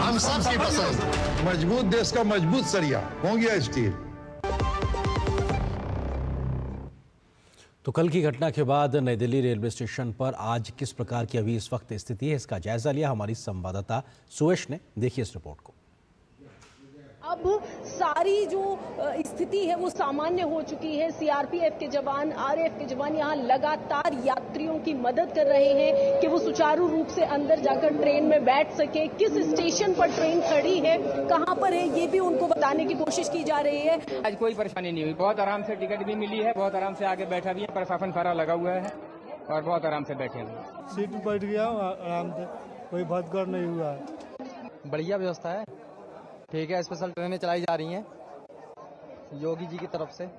हम सबकी पसंद। मजबूत देश का मजबूत सरिया हो गया स्टील। तो कल की घटना के बाद नई दिल्ली रेलवे स्टेशन पर आज किस प्रकार की अभी इस वक्त स्थिति है, इसका जायजा लिया हमारी संवाददाता सुयश ने। देखिए इस रिपोर्ट को। अब सारी जो स्थिति है वो सामान्य हो चुकी है। सीआरपीएफ के जवान, आरएएफ के जवान यहाँ लगातार यात्रियों की मदद कर रहे हैं कि वो सुचारू रूप से अंदर जाकर ट्रेन में बैठ सके। किस स्टेशन पर ट्रेन खड़ी है, कहाँ पर है, ये भी उनको बताने की कोशिश की जा रही है। आज कोई परेशानी नहीं हुई, बहुत आराम से टिकट भी मिली है, बहुत आराम से आगे बैठा भी है, प्रशासन सारा लगा हुआ है और बहुत आराम से बैठे हैं। सीट पर बैठ गया आराम से, कोई भगदड़ नहीं हुआ है। बढ़िया व्यवस्था है, ठीक है। स्पेशल ट्रेनें चलाई जा रही हैं योगी जी की तरफ से।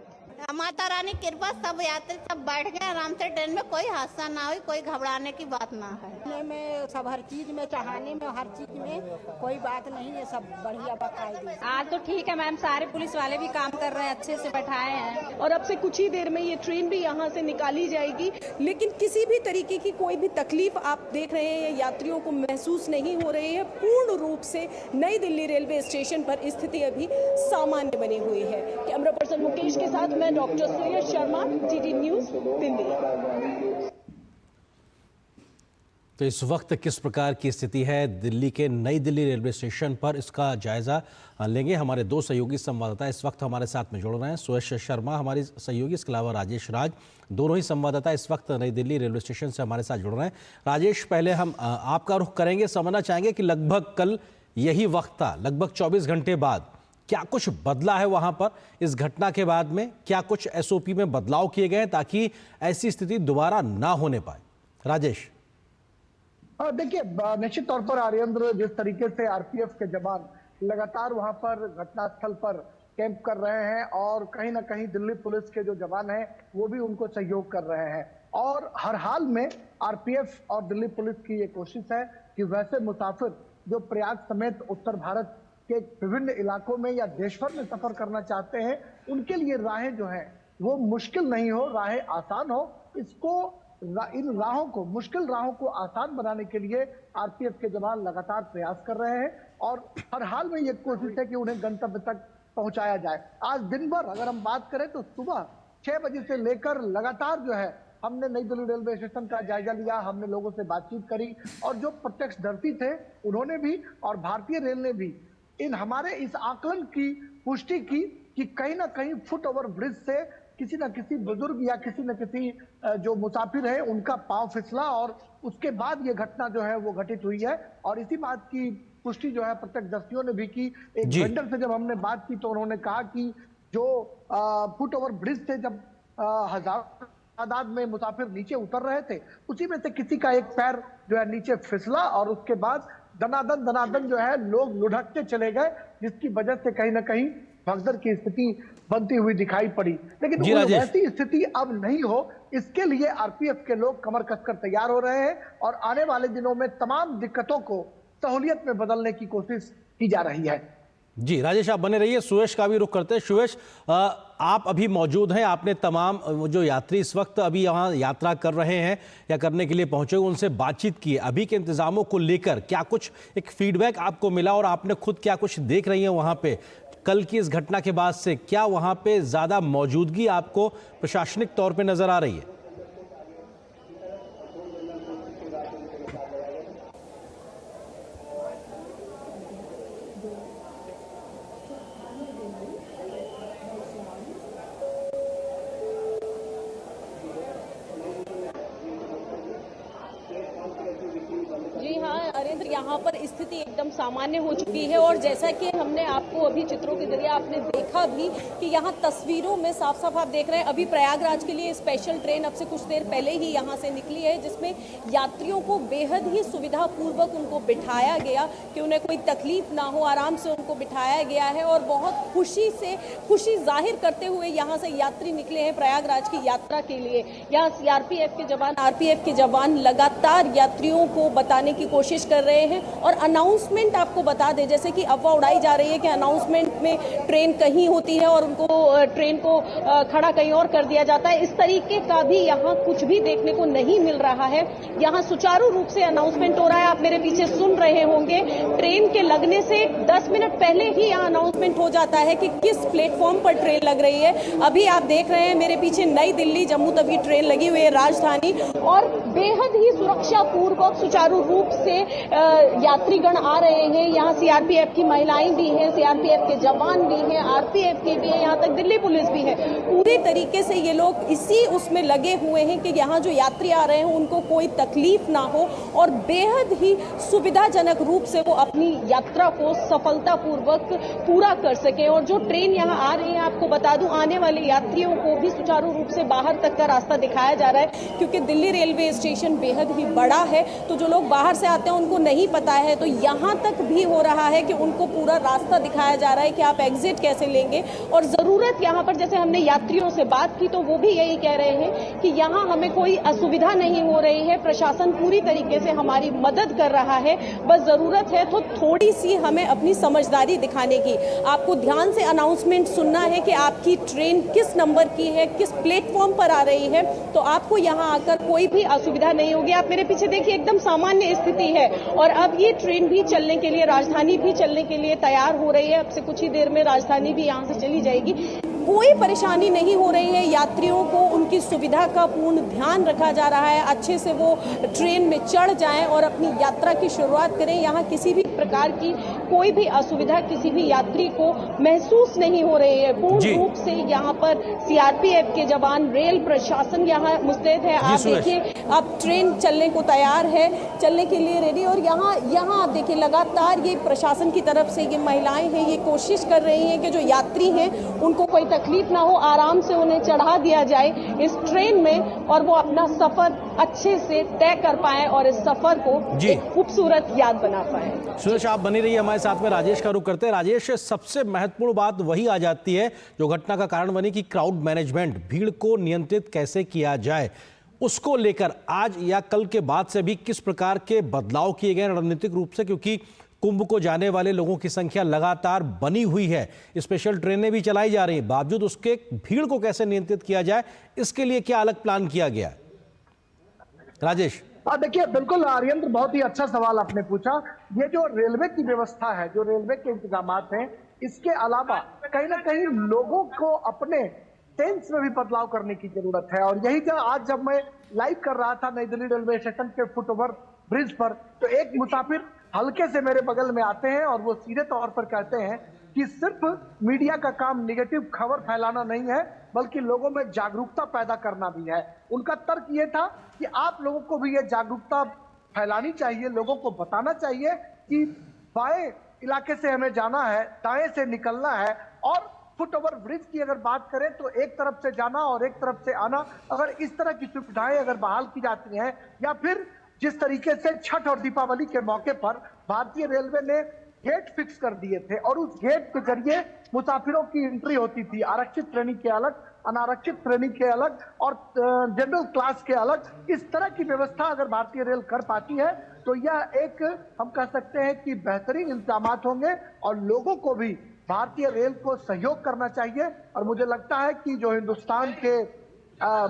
माता रानी कृपा, सब यात्री सब बैठ गए आराम से ट्रेन में, कोई हादसा ना हुई, कोई घबराने की बात ना है। में सब हर चीज में, चढ़ाने में, हर चीज में कोई बात नहीं है, सब बढ़िया बकायदे। आज तो ठीक है मैम, सारे पुलिस वाले भी काम कर रहे हैं, अच्छे से बैठाए हैं। और अब से कुछ ही देर में ये ट्रेन भी यहाँ से निकाली जाएगी, लेकिन किसी भी तरीके की कोई भी तकलीफ आप देख रहे हैं यात्रियों को महसूस नहीं हो रही है। पूर्ण रूप से नई दिल्ली रेलवे स्टेशन पर स्थिति अभी सामान्य बनी हुई है। कैमरा पर्सन मुकेश के साथ मैं डॉक्टर सुयश शर्मा, जीडी न्यूज, दिल्ली। तो इस वक्त किस प्रकार की स्थिति है दिल्ली के नई दिल्ली रेलवे स्टेशन पर, इसका जायजा लेंगे हमारे दो सहयोगी संवाददाता इस वक्त हमारे साथ में जुड़ रहे हैं। सुयश शर्मा हमारी सहयोगी, इसके अलावा राजेश राज, दोनों ही संवाददाता इस वक्त नई दिल्ली रेलवे स्टेशन से हमारे साथ जुड़ रहे हैं। राजेश, पहले हम आपका रुख करेंगे, समझना चाहेंगे कि लगभग कल यही वक्त था, लगभग 24 घंटे बाद क्या कुछ बदला है वहां पर इस घटना के बाद में? क्या कुछ एसओपी में बदलाव किए गए ताकि ऐसी स्थिति दोबारा ना होने पाए? राजेश। देखिए, निश्चित तौर पर आर्येंद्र, जिस तरीके से आरपीएफ के जवान लगातार वहां पर घटनास्थल पर कैंप कर रहे हैं और कहीं ना कहीं दिल्ली पुलिस के जो जवान हैं वो भी उनको सहयोग कर रहे हैं, और हर हाल में आरपीएफ और दिल्ली पुलिस की ये कोशिश है कि वैसे मुसाफिर जो प्रयाग समेत उत्तर भारत के विभिन्न इलाकों में या देश भर में सफर करना चाहते हैं, उनके लिए राहें जो हैं वो मुश्किल नहीं हो, राहें आसान हो। इन राहों को, मुश्किल राहों को आसान बनाने के लिए आरपीएफ के जवान लगातार प्रयास कर रहे हैं और हर हाल में ये कोशिश है कि उन्हें गंतव्य तक पहुंचाया जाए। आज दिन भर अगर हम बात करें तो सुबह 6 बजे से लेकर लगातार जो है हमने नई दिल्ली रेलवे स्टेशन का जायजा लिया, हमने लोगों से बातचीत करी और जो प्रत्यक्षदर्शी थे उन्होंने भी और भारतीय रेल ने भी हमारे इस आकलन की पुष्टि की कि कहीं ना कहीं फुट ओवर ब्रिज से किसी न किसी बुजुर्ग या किसी न किसी जो मुसाफिर है उनका पांव फिसला और उसके बाद ये घटना जो है वो घटित हुई है। और इसी बात की पुष्टि जो है प्रत्यक्षदर्शियों ने भी की। एक वेंडर से जब हमने बात की तो उन्होंने कहा कि जो फुट ओवर ब्रिज से जब हजारों तादाद में मुसाफिर नीचे उतर रहे थे, उसी में से किसी का एक पैर जो है नीचे फिसला और उसके बाद दनादन जो है लोग लुढ़कते चले गए, जिसकी वजह से कहीं ना कहीं भगदड़ की स्थिति बनती हुई दिखाई पड़ी। लेकिन ऐसी स्थिति अब नहीं हो, इसके लिए आरपीएफ के लोग कमर कसकर तैयार हो रहे हैं और आने वाले दिनों में तमाम दिक्कतों को सहूलियत में बदलने की कोशिश की जा रही है। जी राजेश, आप बने रहिए। सुयश का भी रुख करते हैं। सुयश, आप अभी मौजूद हैं, आपने तमाम जो यात्री इस वक्त अभी यहाँ यात्रा कर रहे हैं या करने के लिए पहुंचे उनसे बातचीत की, अभी के इंतजामों को लेकर क्या कुछ एक फीडबैक आपको मिला और आपने खुद क्या कुछ देख रही हैं वहाँ पे कल की इस घटना के बाद से? क्या वहाँ पे ज़्यादा मौजूदगी आपको प्रशासनिक तौर पर नजर आ रही है? जी हाँ अरेंद्र, यहाँ पर स्थिति एकदम सामान्य हो चुकी है और जैसा कि हमने आपको अभी चित्रों के जरिए आपने देखा भी कि यहाँ तस्वीरों में साफ साफ आप देख रहे हैं अभी प्रयागराज के लिए स्पेशल ट्रेन अब से कुछ देर पहले ही यहाँ से निकली है, जिसमें यात्रियों को बेहद ही सुविधापूर्वक उनको बिठाया गया कि उन्हें कोई तकलीफ ना हो, आराम से उनको बिठाया गया है और बहुत खुशी जाहिर करते हुए यहाँ से यात्री निकले हैं प्रयागराज की यात्रा के लिए। यहाँ आरपीएफ के जवान लगातार यात्रियों को बताने की कोशिश कर रहे हैं। और अनाउंसमेंट आपको बता दें, जैसे कि अफवाह उड़ाई जा रही है कि अनाउंसमेंट में ट्रेन कहीं होती है और उनको ट्रेन को खड़ा कहीं और कर दिया जाता है, इस तरीके का भी यहाँ कुछ भी देखने को नहीं मिल रहा है। यहाँ सुचारू रूप से अनाउंसमेंट हो रहा है। आप मेरे पीछे सुन रहे होंगे, ट्रेन के लगने से 10 मिनट पहले ही यहाँ अनाउंसमेंट हो जाता है कि किस प्लेटफॉर्म पर ट्रेन लग रही है। अभी आप देख रहे हैं मेरे पीछे नई दिल्ली जम्मू तवी ट्रेन लगी हुई है, राजधानी, और बेहद ही सुरक्षा पूर्वक सुचारू रूप से यात्रीगण आ रहे हैं। यहाँ सीआरपीएफ की महिलाएं भी हैं, सीआरपीएफ के जवान भी हैं, आरपीएफ के भी हैं, यहाँ तक दिल्ली पुलिस भी है। पूरी तरीके से ये लोग इसी उसमें लगे हुए हैं कि यहाँ जो यात्री आ रहे हैं उनको कोई तकलीफ ना हो और बेहद ही सुविधाजनक रूप से वो अपनी यात्रा को सफलतापूर्वक पूरा कर सके। और जो ट्रेन यहाँ आ रही है, आपको बता दूं, आने वाले यात्रियों को भी सुचारू रूप से बाहर तक का रास्ता दिखाया जा रहा है, क्योंकि दिल्ली रेलवे स्टेशन बेहद ही बड़ा है। तो जो लोग बाहर से आते हैं उनको नहीं पता है, तो यहाँ तक भी हो रहा है कि उनको पूरा रास्ता दिखाया जा रहा है कि आप एग्जिट कैसे लेंगे। और जरूरत यहाँ पर, जैसे हमने यात्रियों से बात की तो वो भी यही कह रहे हैं कि यहाँ हमें कोई असुविधा नहीं हो रही है, प्रशासन पूरी तरीके से हमारी मदद कर रहा है, बस जरूरत है तो थोड़ी सी हमें अपनी समझदारी दिखाने की। आपको ध्यान से अनाउंसमेंट सुनना है कि आपकी ट्रेन किस नंबर की है, किस प्लेटफॉर्म पर आ रही है, तो आपको यहाँ आकर कोई भी असुविधा नहीं होगी। आप मेरे पीछे देखिए, एकदम सामान्य स्थिति है और अब ये ट्रेन भी चलने के लिए, राजधानी भी चलने के लिए तैयार हो रही है। अब से कुछ ही देर में राजधानी भी यहाँ से चली जाएगी। कोई परेशानी नहीं हो रही है, यात्रियों को उनकी सुविधा का पूर्ण ध्यान रखा जा रहा है, अच्छे से वो ट्रेन में चढ़ जाएं और अपनी यात्रा की शुरुआत करें। यहाँ किसी भी प्रकार की कोई भी असुविधा किसी भी यात्री को महसूस नहीं हो रही है। पूर्ण रूप से यहाँ पर सीआरपीएफ के जवान, रेल प्रशासन यहाँ मुस्तैद है। आप देखिए, अब ट्रेन चलने को तैयार है, चलने के लिए रेडी। और यहाँ आप देखिए, लगातार ये प्रशासन की तरफ से ये महिलाएं हैं, ये कोशिश कर रही हैं कि जो यात्री हैं उनको कोई तकलीफ ना हो, आराम से उन्हें चढ़ा दिया जाए इस ट्रेन में और वो अपना सफर अच्छे से तय कर पाए और इस सफर को एक खूबसूरत याद बना पाए। सुरेश, आप बनी रहिए हमारे साथ में। राजेश का रुख करते हैं। राजेश, सबसे महत्वपूर्ण बात वही आ जाती है जो घटना का कारण बनी कि क्राउड मैनेजमेंट, भीड़ को नियंत्रित कैसे किया जाए, उसको लेकर आज या कल के बाद से भी किस प्रकार के बदलाव किए गए रणनीतिक रूप से, क्योंकि कुंभ को जाने वाले लोगों की संख्या लगातार बनी हुई है, स्पेशल ट्रेनें भी चलाई जा रही हैं, बावजूद उसके भीड़ को कैसे नियंत्रित किया जाए, इसके लिए क्या अलग प्लान किया गया? राजेश। देखिए, बिल्कुल आर्येंद्र, बहुत ही अच्छा सवाल आपने पूछा। ये जो रेलवे की व्यवस्था है, जो रेलवे के इंतजामात हैं, इसके अलावा कहीं ना कहीं लोगों को अपने सेंस में भी बदलाव करने की जरूरत है। और यही आज जब मैं लाइव कर रहा था नई दिल्ली रेलवे स्टेशन के फुटओवर ब्रिज पर, तो एक मुसाफिर हल्के से मेरे बगल में आते हैं और वो सीधे तौर पर कहते हैं कि सिर्फ मीडिया का काम निगेटिव खबर फैलाना नहीं है, बल्कि लोगों में जागरूकता पैदा करना भी है। उनका तर्क ये था कि आप लोगों को भी ये जागरूकता फैलानी चाहिए, लोगों को बताना चाहिए कि बाएं इलाके से हमें जाना है, दाएं से निकलना है। और फुटओवर ब्रिज की अगर बात करें तो एक तरफ से जाना और एक तरफ से आना, अगर इस तरह की सुविधाएं अगर बहाल की जाती हैं, या फिर जिस तरीके से छठ और दीपावली के मौके पर भारतीय रेलवे ने गेट फिक्स कर दिए थे और उस गेट के जरिए मुसाफिरों की एंट्री होती थी, आरक्षित श्रेणी के अलग, अनारक्षित श्रेणी के अलग और जनरल क्लास के अलग, इस तरह की व्यवस्था अगर भारतीय रेल कर पाती है तो यह एक, हम कह सकते हैं कि बेहतरीन इंतजामात होंगे और लोगों को भी भारतीय रेल को सहयोग करना चाहिए। और मुझे लगता है कि जो हिंदुस्तान के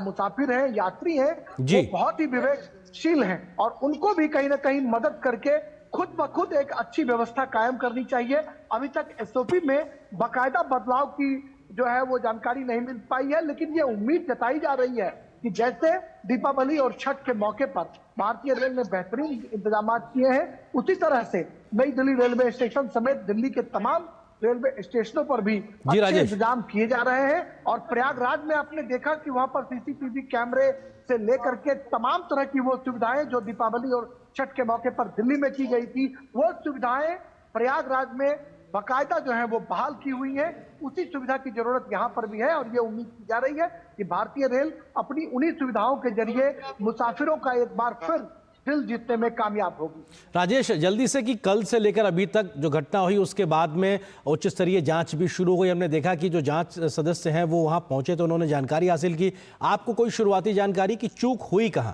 मुसाफिर हैं, यात्री हैं, वो बहुत ही विवेकशील हैं और उनको भी कहीं ना कहीं मदद करके खुद ब खुद एक अच्छी व्यवस्था कायम करनी चाहिए। अभी तक एसओपी में बाकायदा बदलाव की जो है वो जानकारी नहीं मिल पाई है, लेकिन ये उम्मीद जताई जा रही है कि जैसे दीपावली और छठ के मौके पर भारतीय रेल ने बेहतरीन इंतजाम किए हैं, उसी तरह से नई दिल्ली रेलवे स्टेशन समेत दिल्ली के तमाम रेलवे स्टेशनों पर भी अच्छे इंतजाम किए जा रहे हैं। और प्रयागराज में आपने देखा कि वहां पर सीसीटीवी कैमरे से लेकर के तमाम तरह की वो सुविधाएं जो दीपावली और छठ के मौके पर दिल्ली में की गई थी, वो सुविधाएं प्रयागराज में बाकायदा जो है वो बहाल की हुई है। उसी सुविधा की जरूरत यहाँ पर भी है और ये उम्मीद की जा रही है कि भारतीय रेल अपनी उन्हीं सुविधाओं के जरिए मुसाफिरों का एक बार फिर दिल जीतने में कामयाब होगी। राजेश, जल्दी से कि कल से लेकर अभी तक जो घटना हुई उसके बाद में उच्च स्तरीय जांच भी शुरू हो गई। हमने देखा कि जो जांच सदस्य हैं वो वहां पहुंचे तो उन्होंने जानकारी हासिल की। आपको कोई शुरुआती जानकारी कि चूक हुई कहां?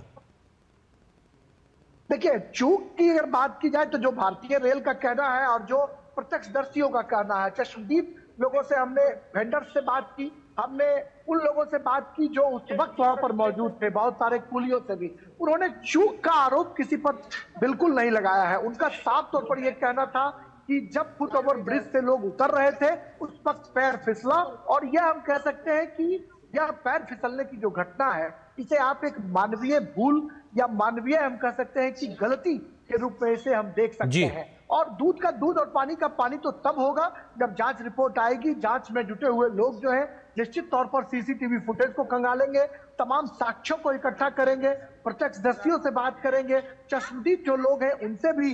देखिए, चूक की अगर बात की जाए तो जो भारतीय रेल का कहना है और जो प्रत्यक्षदर्शियों का कहना है, चश्मदीद लोगों से हमने, वेंडर्स से बात की, हमने उन लोगों से बात की जो उस वक्त वहां पर मौजूद थे, बहुत सारे कुलियों से भी, उन्होंने चूक का आरोप किसी पर बिल्कुल नहीं लगाया है। उनका साफ तौर पर यह कहना था कि जब फुट ओवर ब्रिज से लोग उतर रहे थे उस वक्त पैर फिसला, और यह हम कह सकते हैं कि यह पैर फिसलने की जो घटना है इसे आप एक मानवीय भूल या मानवीय हम कह सकते हैं कि गलती के रूप में इसे हम देख सकते हैं। और दूध का दूध और पानी का पानी तो तब होगा जब जांच रिपोर्ट आएगी। जांच में जुटे हुए लोग जो है निश्चित तौर पर सीसीटीवी फुटेज को खंगालेंगे, तमाम साक्ष्यों को इकट्ठा करेंगे, प्रत्यक्षदर्शियों से बात करेंगे, चश्मदीद जो लोग हैं उनसे भी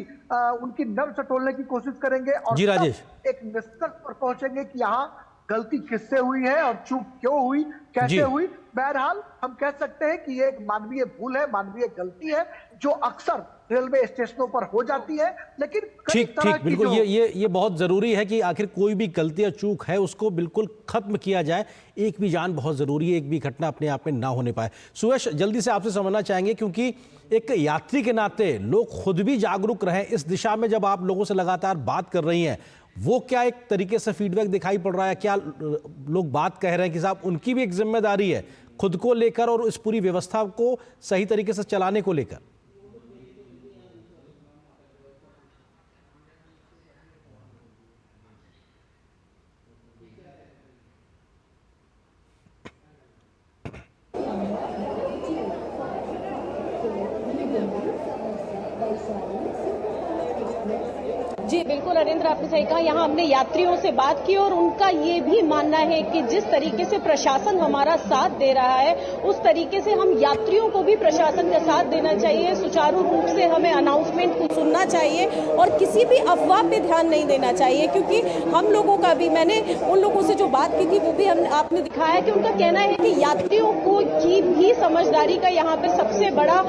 उनकी नब्ज टटोलने की कोशिश करेंगे और जी राजेश, एक निष्कर्ष पर पहुंचेंगे कि यहाँ गलती किससे हुई है और चूक क्यों हुई, कैसे हुई। बहरहाल हम कह सकते हैं कि ये एक मानवीय भूल है, मानवीय गलती है जो अक्सर रेलवे स्टेशनों पर हो जाती है। लेकिन ठीक बिल्कुल, ये बहुत जरूरी है कि आखिर कोई भी गलती या चूक है उसको बिल्कुल खत्म किया जाए। एक भी जान बहुत जरूरी है, एक भी घटना अपने आप में ना होने पाए। सुयश, जल्दी से आपसे समझना चाहेंगे क्योंकि एक यात्री के नाते लोग खुद भी जागरूक रहे इस दिशा में। जब आप लोगों से लगातार बात कर रही हैं, वो क्या एक तरीके से फीडबैक दिखाई पड़ रहा है? क्या लोग बात कह रहे हैं कि साहब उनकी भी एक जिम्मेदारी है खुद को लेकर और इस पूरी व्यवस्था को सही तरीके से चलाने को लेकर? जी बिल्कुल नरेंद्र, आपने सही कहा। यहाँ हमने यात्रियों से बात की और उनका ये भी मानना है कि जिस तरीके से प्रशासन हमारा साथ दे रहा है उस तरीके से हम यात्रियों को भी प्रशासन का साथ देना चाहिए। सुचारू रूप से हमें अनाउंसमेंट को सुनना चाहिए और किसी भी अफवाह पे ध्यान नहीं देना चाहिए, क्योंकि हम लोगों का भी, मैंने उन लोगों से जो बात की थी वो भी आपने दिखाया कि उनका कहना है कि यात्रियों को की भी समझदारी का यहाँ पे सबसे बड़ा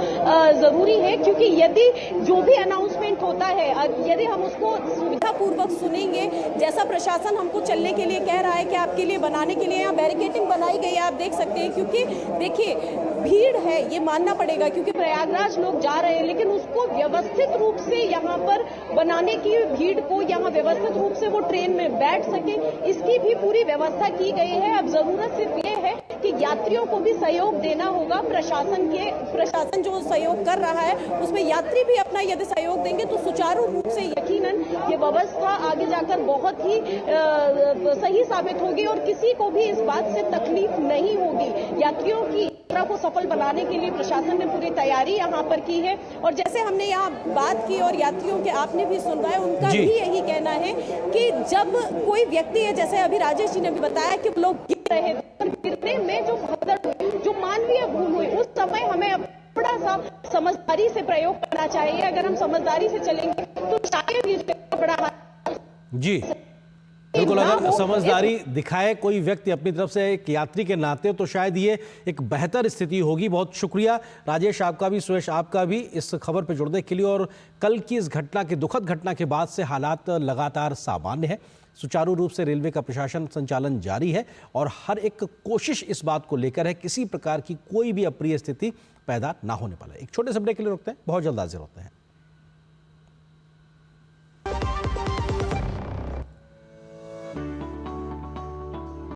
जरूरी है, क्योंकि यदि जो भी अनाउंसमेंट होता है यदि हम उसको सुविधापूर्वक सुनेंगे, जैसा प्रशासन हमको चलने के लिए कह रहा है कि आपके लिए बनाने के लिए यहाँ बैरिकेडिंग बनाई गई है, आप देख सकते हैं। क्योंकि देखिए भीड़ है, ये मानना पड़ेगा, क्योंकि प्रयागराज लोग जा रहे हैं, लेकिन उसको व्यवस्थित रूप से यहाँ पर बनाने की, भीड़ को यहाँ व्यवस्थित रूप से वो ट्रेन में बैठ सके, इसकी भी पूरी व्यवस्था की गई है। अब जरूरत सिर्फ ये है कि यात्रियों को भी सहयोग देना होगा। प्रशासन जो सहयोग कर रहा है उसमें यात्री भी अपना यदि सहयोग देंगे तो सुचारू रूप से यकीनन ये व्यवस्था आगे जाकर बहुत ही सही साबित होगी और किसी को भी इस बात से तकलीफ नहीं होगी। यात्रियों की यात्रा को सफल बनाने के लिए प्रशासन ने पूरी तैयारी यहाँ पर की है। और जैसे हमने यहाँ बात की और यात्रियों के आपने भी सुना है, उनका भी यही कहना है कि जब कोई व्यक्ति है, जैसे अभी राजेश जी ने भी बताया कि लोग गिर रहे थे, गिरने में जो भगदड़ हुई, जो मानवीय भूल हुई, उस समय हमें थोड़ा सा समझदारी से प्रयोग करना चाहिए। अगर हम समझदारी से चलेंगे तो शायद ये बड़ा जी बिल्कुल, अगर समझदारी दिखाए कोई व्यक्ति अपनी तरफ से एक यात्री के नाते तो शायद ये एक बेहतर स्थिति होगी। बहुत शुक्रिया राजेश आपका भी, सुयश आपका भी इस खबर पर जुड़ने के लिए। और कल की इस घटना के, दुखद घटना के बाद से हालात लगातार सामान्य है। सुचारू रूप से रेलवे का प्रशासन संचालन जारी है और हर एक कोशिश इस बात को लेकर है किसी प्रकार की कोई भी अप्रिय स्थिति पैदा ना होने पाए। एक छोटे से ब्रेक के लिए रुकते हैं, बहुत जल्द हाजिर होते हैं।